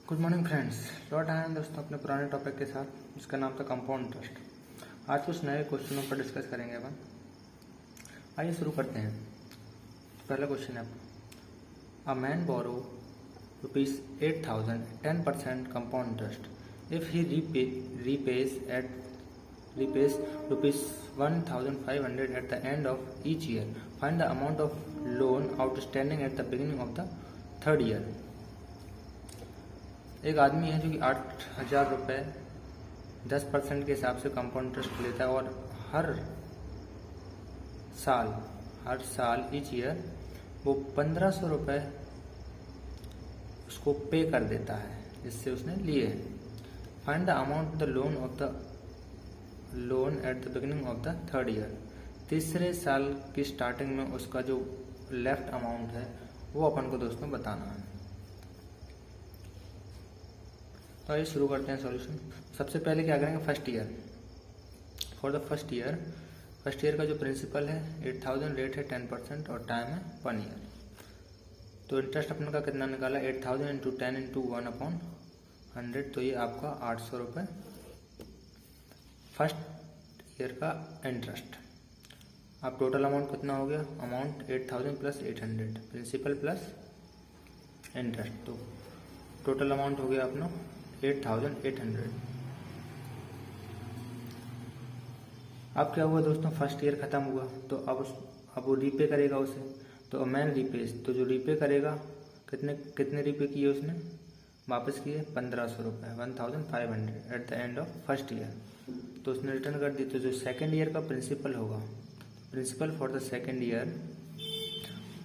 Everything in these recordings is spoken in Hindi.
Good morning friends. लौट आए हैं दोस्तों अपने पुराने टॉपिक के साथ, जिसका नाम था कंपाउंड इंटरेस्ट। आज कुछ नए क्वेश्चनों पर डिस्कस करेंगे अपन। आइए शुरू करते हैं। पहला क्वेश्चन है a man borrow ₹8,000 10% compound interest if he repays ₹1,500 at the end of each year. Find the amount of loan outstanding at the beginning of the third year. एक आदमी है जो कि 8,000 रुपये 10% के हिसाब से कंपाउंड इंटरेस्ट लेता है और हर साल ईच ईयर वो 1,500 रुपये उसको पे कर देता है जिससे उसने लिए हैं। Find the amount of the loan eight the beginning of the third year. तीसरे साल की स्टार्टिंग में उसका जो लेफ्ट अमाउंट है वो अपन को दोस्तों बताना है। तो आइए शुरू करते हैं सॉल्यूशन। सबसे पहले क्या करेंगे, first year. For the first year का जो प्रिंसिपल है 8,000, रेट है 10% और टाइम है 1 ईयर। तो इंटरेस्ट अपन का कितना निकाला, 8,000 इंटू 10 इंटू 1/100, तो ये आपका 800 रुपये फर्स्ट ईयर का इंटरेस्ट। अब टोटल अमाउंट कितना हो गया, amount 8,000 plus 800, principal plus interest, तो टोटल अमाउंट हो गया अपना 8,800। अब क्या हुआ दोस्तों, फर्स्ट ईयर खत्म हुआ तो अब वो रीपे करेगा उसे। तो मैन रीपेज, तो जो रीपे करेगा कितने रीपे किए उसने, वापस किए 1,500 रुपये 1,500 at the end of first year. तो उसने रिटर्न कर दी। तो जो सेकेंड ईयर का प्रिंसिपल होगा, principal for the second year,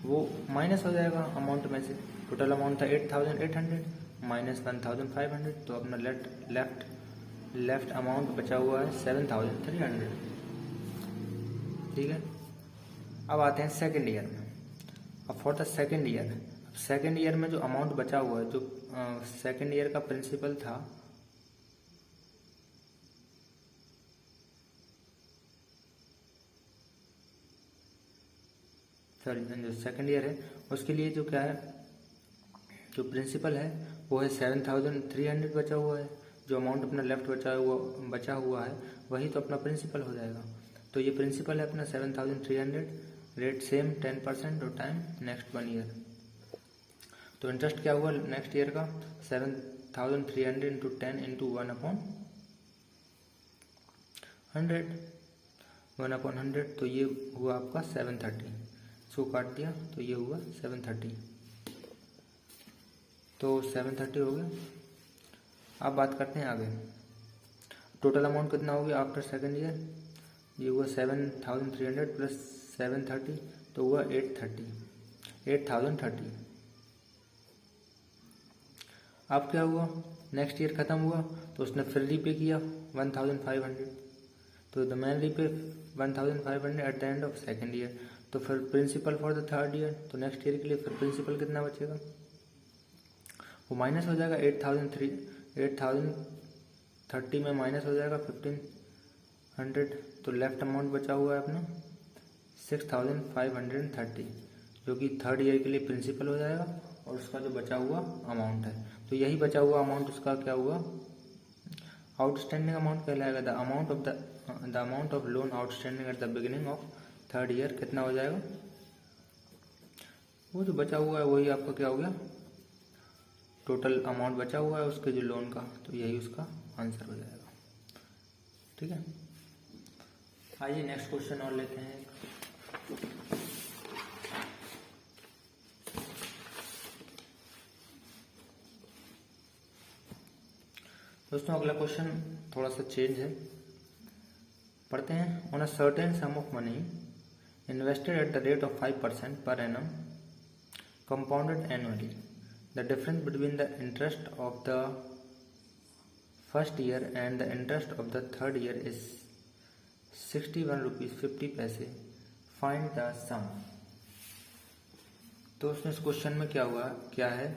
वो माइनस हो जाएगा अमाउंट में से। टोटल अमाउंट था 8,800 माइनस 1,500, तो अपना लेफ्ट अमाउंट बचा हुआ है 7,300। ठीक है। अब आते हैं सेकेंड ईयर में। अब फॉर द सेकेंड ईयर में जो अमाउंट बचा हुआ है, जो सेकेंड ईयर का प्रिंसिपल था जो सेकेंड ईयर है उसके लिए जो क्या है, जो प्रिंसिपल है वो है 7,300 बचा हुआ है। जो अमाउंट अपना लेफ्ट बचा हुआ है वही तो अपना प्रिंसिपल हो जाएगा। तो ये प्रिंसिपल है अपना 7,300, रेट सेम 10% और टाइम नेक्स्ट 1 ईयर। तो इंटरेस्ट क्या हुआ नेक्स्ट ईयर का, 7,300 इंटू 10 इंटू 1/100, तो ये हुआ आपका 730। इसको काट दिया तो ये हुआ 730, तो 730 हो गया। अब बात करते हैं आगे। टोटल अमाउंट कितना हो गया आफ्टर सेकेंड ईयर, ये हुआ 7,300 प्लस 730, तो हुआ 8,030। अब क्या हुआ, नेक्स्ट ईयर खत्म हुआ तो उसने फिर रीपे किया 1,500, तो the man repay 1,500 at the end of second year. तो फिर principal for the third year, तो नेक्स्ट ईयर के लिए फिर प्रिंसिपल कितना बचेगा, वो माइनस हो जाएगा 8,030 में माइनस हो जाएगा 1,500, तो लेफ्ट अमाउंट बचा हुआ है अपना 6,530, जो कि थर्ड ईयर के लिए प्रिंसिपल हो जाएगा और उसका जो बचा हुआ अमाउंट है, तो यही बचा हुआ अमाउंट उसका क्या हुआ, आउटस्टैंडिंग अमाउंट कहलाएगा। The amount of loan outstanding at the beginning of third year कितना हो जाएगा, वो जो बचा हुआ है वही आपका क्या हो गया, टोटल अमाउंट बचा हुआ है उसके जो लोन का, तो यही उसका आंसर हो जाएगा। ठीक है। आइए नेक्स्ट क्वेश्चन और लेते हैं। दोस्तों अगला क्वेश्चन थोड़ा सा चेंज है, पढ़ते हैं। On a certain some of money invested at the rate of 5% per annum compounded annually, the difference between the interest of the first year and the interest of the third year is 61 rupees 50 पैसे, find the sum। तो उसमें इस क्वेश्चन में क्या है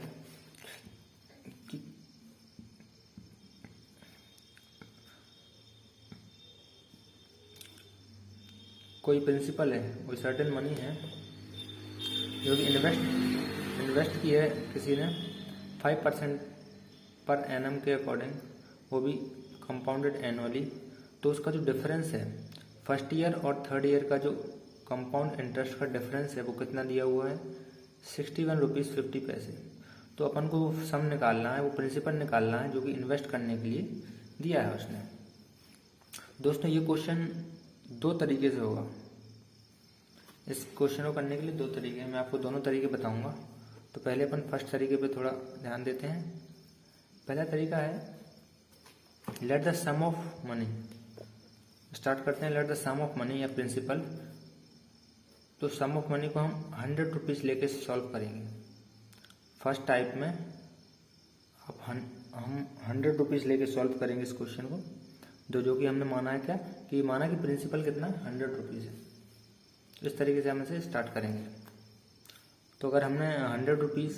कि कोई प्रिंसिपल है, कोई सर्टेन मनी है जो कि इन्वेस्ट की है किसी ने 5% पर एनम के अकॉर्डिंग, वो भी कंपाउंडेड एनुअली, तो उसका जो डिफरेंस है फर्स्ट ईयर और थर्ड ईयर का जो कंपाउंड इंटरेस्ट का डिफरेंस है वो कितना दिया हुआ है, 61 रुपीज़ 50 पैसे। तो अपन को वो सम निकालना है, वो प्रिंसिपल निकालना है जो कि इन्वेस्ट करने के लिए दिया है उसने। दोस्तों ये क्वेश्चन दो तरीके से होगा। इस क्वेश्चन को करने के लिए दो तरीके हैं, मैं आपको दोनों तरीके बताऊंगा। तो पहले अपन फर्स्ट तरीके पे थोड़ा ध्यान देते हैं। पहला तरीका है let the sum of money. Start करते हैं let the sum of money या प्रिंसिपल। तो सम ऑफ मनी को हम 100 रुपीज़ लेके सॉल्व करेंगे। फर्स्ट टाइप में अब हम 100 रुपीज़ लेके सॉल्व करेंगे इस क्वेश्चन को, जो कि हमने माना है क्या कि माना कि प्रिंसिपल कितना है, 100 रुपीज़ है। इस तरीके से हम इसे स्टार्ट करेंगे। तो अगर हमने 100 रुपीज़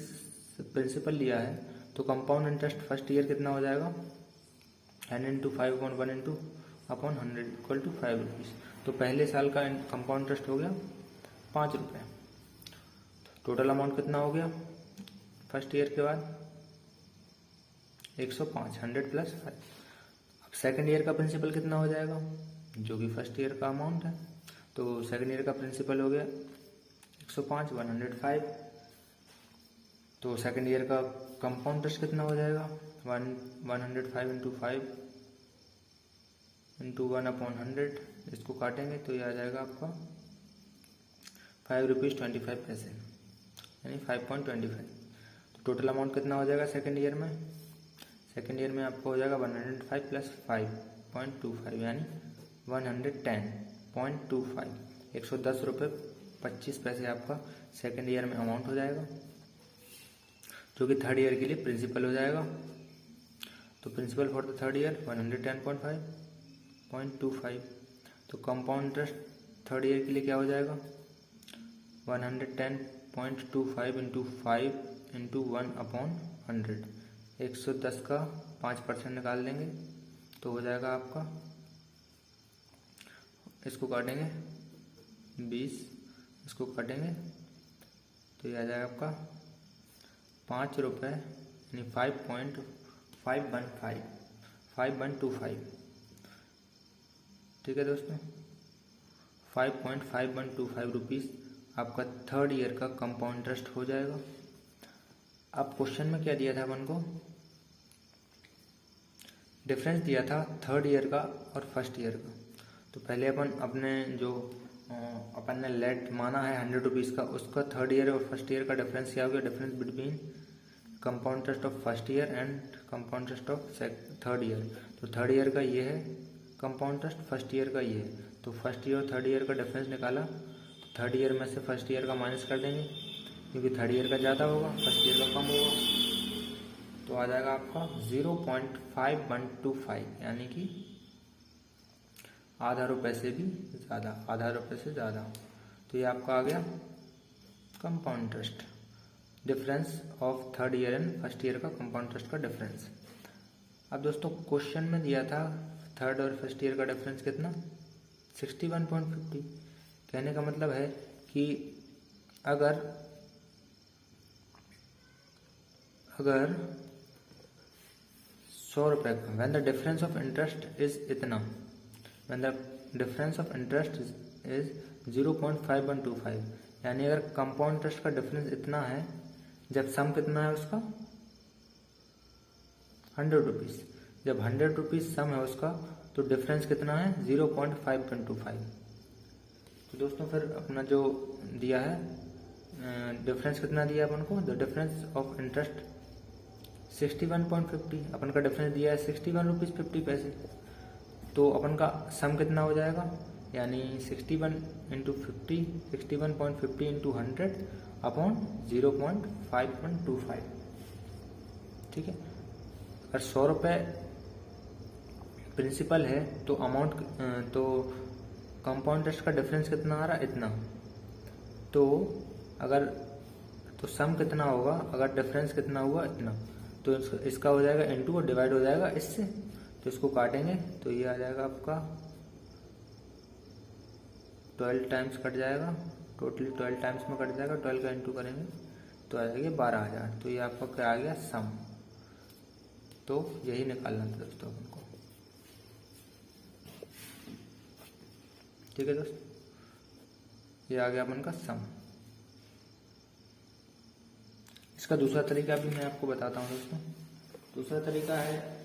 प्रिंसिपल लिया है तो कंपाउंड इंटरेस्ट फर्स्ट ईयर कितना हो जाएगा, 10 into 5 upon 1 into upon 100 equal to 5 rupees. तो पहले साल का कंपाउंड इंटरेस्ट हो गया 5 रुपये। टोटल अमाउंट कितना हो गया फर्स्ट ईयर के बाद, 105, 100 प्लस 5। अब सेकेंड ईयर का प्रिंसिपल कितना हो जाएगा, जो कि फर्स्ट ईयर का अमाउंट है। तो सेकेंड ईयर का प्रिंसिपल हो गया 105, 105। तो सेकेंड ईयर का कंपाउंड इंटरेस्ट कितना हो जाएगा, 105 इंटू 5 इंटू 1 अपॉन 100। इसको काटेंगे तो ये आ जाएगा आपका 5 रुपीज़ 25 पैसे, यानी 5.25। तो टोटल अमाउंट कितना हो जाएगा सेकेंड ईयर में, सेकेंड ईयर में आपको हो जाएगा 105 प्लस 5.25 यानी 110.25। 110 रुपये 25 पैसे आपका सेकेंड ईयर में अमाउंट हो जाएगा, जो कि थर्ड ईयर के लिए प्रिंसिपल हो जाएगा। तो principal for the third year 110.25। तो कंपाउंड इंटरेस्ट थर्ड ईयर के लिए क्या हो जाएगा, 110.25 इंटू 5 इंटू 1 अपॉन 100। 110 का 5% निकाल देंगे तो हो जाएगा आपका, इसको काटेंगे 20, इसको काटेंगे तो ये आ जाएगा आपका 5 रुपये यानी 5.515 ठीक है दोस्तों, 5.5125 रुपीज़ आपका थर्ड ईयर का कंपाउंड इंटरेस्ट हो जाएगा। अब क्वेश्चन में क्या दिया था अपन को, डिफरेंस दिया था थर्ड ईयर का और फर्स्ट ईयर का। तो पहले अपन अपने जो अपन ने लेट माना है 100 रुपीज़ का, उसका थर्ड ईयर और फर्स्ट ईयर का डिफरेंस क्या हो गया, difference between compound interest of first year and compound interest of third year. तो थर्ड ईयर का ये है कंपाउंड इंटरेस्ट, फर्स्ट ईयर का ये है। तो फर्स्ट ईयर और थर्ड ईयर का डिफरेंस निकाला, तो थर्ड ईयर में से फर्स्ट ईयर का माइनस कर देंगे क्योंकि थर्ड ईयर का ज़्यादा होगा, फर्स्ट ईयर का कम होगा। तो आ जाएगा आपका 0.5125 यानी कि आधा रुपये से भी ज़्यादा, आधा रुपये से ज़्यादा। तो ये आपका आ गया compound interest, difference of third year and first year का कंपाउंड इंटरेस्ट का डिफरेंस। अब दोस्तों क्वेश्चन में दिया था थर्ड और फर्स्ट ईयर का डिफरेंस कितना, 61.50। कहने का मतलब है कि अगर 100 रुपये का, when the difference of interest is इतना, when the difference of interest is 0.5125, यानी अगर कंपाउंड इंटरेस्ट का डिफरेंस इतना है जब सम कितना है उसका 100 रुपीज़, जब 100 रुपीज़ सम है उसका तो डिफरेंस कितना है 0.5125। तो दोस्तों फिर अपना जो दिया है डिफरेंस कितना दिया अपन को, द डिफरेंस ऑफ इंटरेस्ट 61.50, अपन का डिफरेंस दिया है 61 रुपीज़ 50 पैसे। तो अपन का सम कितना हो जाएगा, यानी 61 इंटू 50, 61.50 इंटू 100 अपॉन 0.5125। ठीक है, अगर 100 रुपये प्रिंसिपल है तो अमाउंट तो कंपाउंड इंटरेस्ट का डिफरेंस कितना आ रहा है, इतना। तो अगर तो सम कितना होगा, अगर डिफरेंस कितना हुआ इतना, तो इसका हो जाएगा इनटू और डिवाइड हो जाएगा इससे। तो इसको काटेंगे तो ये आ जाएगा आपका 12 टाइम्स कट जाएगा, टोटली 12 टाइम्स में कट जाएगा, 12 का इंटू करेंगे तो आ जाएगा 12,000। तो ये आपका क्या आ गया सम। तो यही निकालना था दोस्तों अपन को। ठीक है दोस्तों, ये आ गया अपन का सम। इसका दूसरा तरीका भी मैं आपको बताता हूँ दोस्तों। दूसरा तरीका है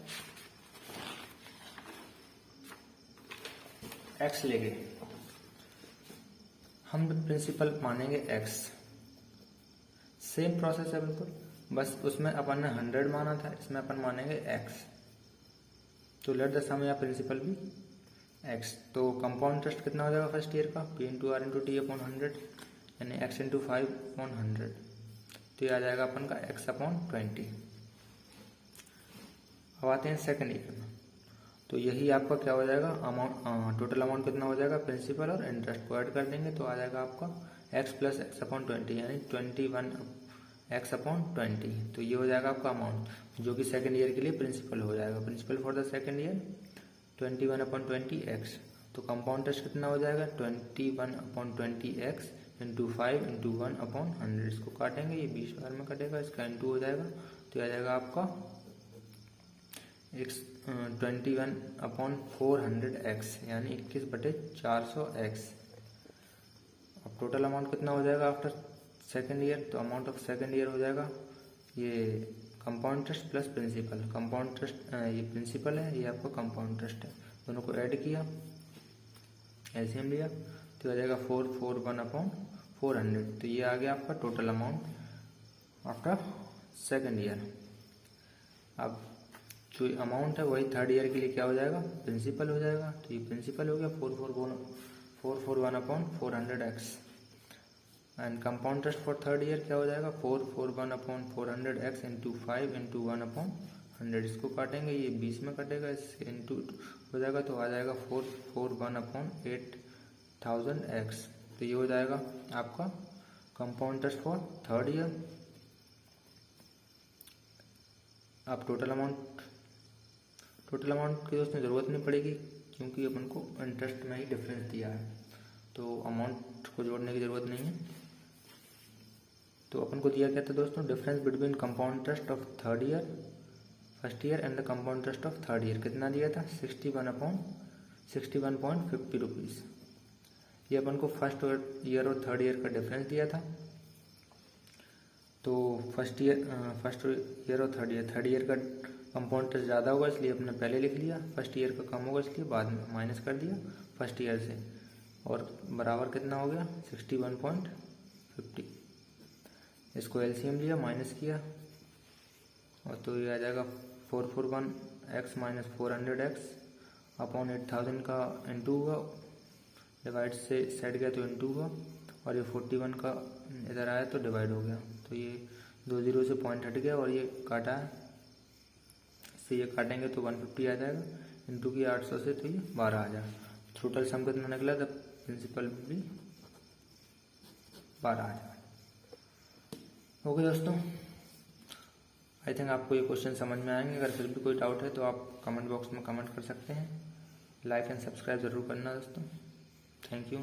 x लेके हम प्रिंसिपल मानेंगे x। सेम प्रोसेस है बिल्कुल, बस उसमें अपन ने 100 माना था, इसमें अपन मानेंगे x। तो लेट द सम या प्रिंसिपल भी x। तो कंपाउंड इंटरेस्ट कितना हो जाएगा फर्स्ट ईयर का, p into R into T upon 100 यानी x इंटू 5 अपॉन 100। तो ये आ जाएगा अपन का x अपॉन 20। अब आते हैं सेकेंड ईयर में, तो यही आपका क्या हो जाएगा, अमाउंट टोटल अमाउंट कितना हो जाएगा, प्रिंसिपल और इंटरेस्ट को ऐड कर देंगे तो आ जाएगा आपका x प्लस एक्स अपॉन 20 यानी 21 x अपॉन 20। तो ये हो जाएगा आपका अमाउंट, जो कि सेकेंड ईयर के लिए प्रिंसिपल हो जाएगा। Principal for the second year 21 upon 20 x। तो कंपाउंड इंटरेस्ट कितना हो जाएगा, 21 upon 20 x into 5 into 1 upon 100। इसको काटेंगे, ये 20 बार में कटेगा, इसका इंटू हो जाएगा तो आ जाएगा आपका 21 अपॉन 400x यानी 21/400x। अब टोटल अमाउंट कितना हो जाएगा आफ्टर सेकेंड ईयर, तो अमाउंट ऑफ सेकेंड ईयर हो जाएगा ये compound interest plus principal. Compound interest ये प्रिंसिपल है, ये आपका कंपाउंड इंटरेस्ट है, दोनों को ऐड किया, एलसीएम लिया तो आ जाएगा 441 अपॉन 400। तो ये आ गया आपका total amount after second year. अब जो अमाउंट है वही थर्ड ईयर के लिए क्या हो जाएगा, प्रिंसिपल हो जाएगा। तो ये प्रिंसिपल हो गया 441 upon 400x। And compound interest for third year क्या हो जाएगा, 441 upon 400x into 5 into 1 upon 100। इसको काटेंगे, ये 20 में कटेगा, इससे इंटू हो जाएगा तो आ जाएगा 441 अपॉन 8000x। तो ये हो जाएगा आपका compound interest for third year. अब टोटल अमाउंट की दोस्तों ज़रूरत नहीं पड़ेगी क्योंकि अपन को इंटरेस्ट में ही डिफरेंस दिया है, तो अमाउंट को जोड़ने की ज़रूरत नहीं है। तो अपन को दिया क्या था दोस्तों, difference between compound interest of third year first year and the compound interest of third year कितना दिया था, 61.50 रुपीज़। ये अपन को फर्स्ट ईयर और थर्ड ईयर का डिफरेंस दिया था। तो फर्स्ट ईयर और थर्ड ईयर का कंपाउंड इंटरेस्ट ज़्यादा होगा इसलिए अपने पहले लिख लिया, फर्स्ट ईयर का कम होगा इसलिए बाद में माइनस कर दिया फर्स्ट ईयर से, और बराबर कितना हो गया 61.50। इसको एलसीएम लिया, माइनस किया, और तो ये आ जाएगा 441x माइनस 400x अपॉन 8000 का इंटू हुआ, डिवाइड से सेट गया तो इंटू हुआ, और ये 41 का इधर आया तो डिवाइड हो गया। तो ये 2 0 से पॉइंट हट गया और ये काटा है, इससे ये काटेंगे तो 150 आ जाएगा, इंटू की 800 से तो ये 12 आ जाएगा। टोटल सम कितना निकला, तो प्रिंसिपल भी 12 आ जाएगा। ओके दोस्तों, आई थिंक आपको ये क्वेश्चन समझ में आएंगे। अगर फिर भी कोई डाउट है तो आप कमेंट बॉक्स में कमेंट कर सकते हैं। लाइक एंड सब्सक्राइब ज़रूर करना दोस्तों। Thank you.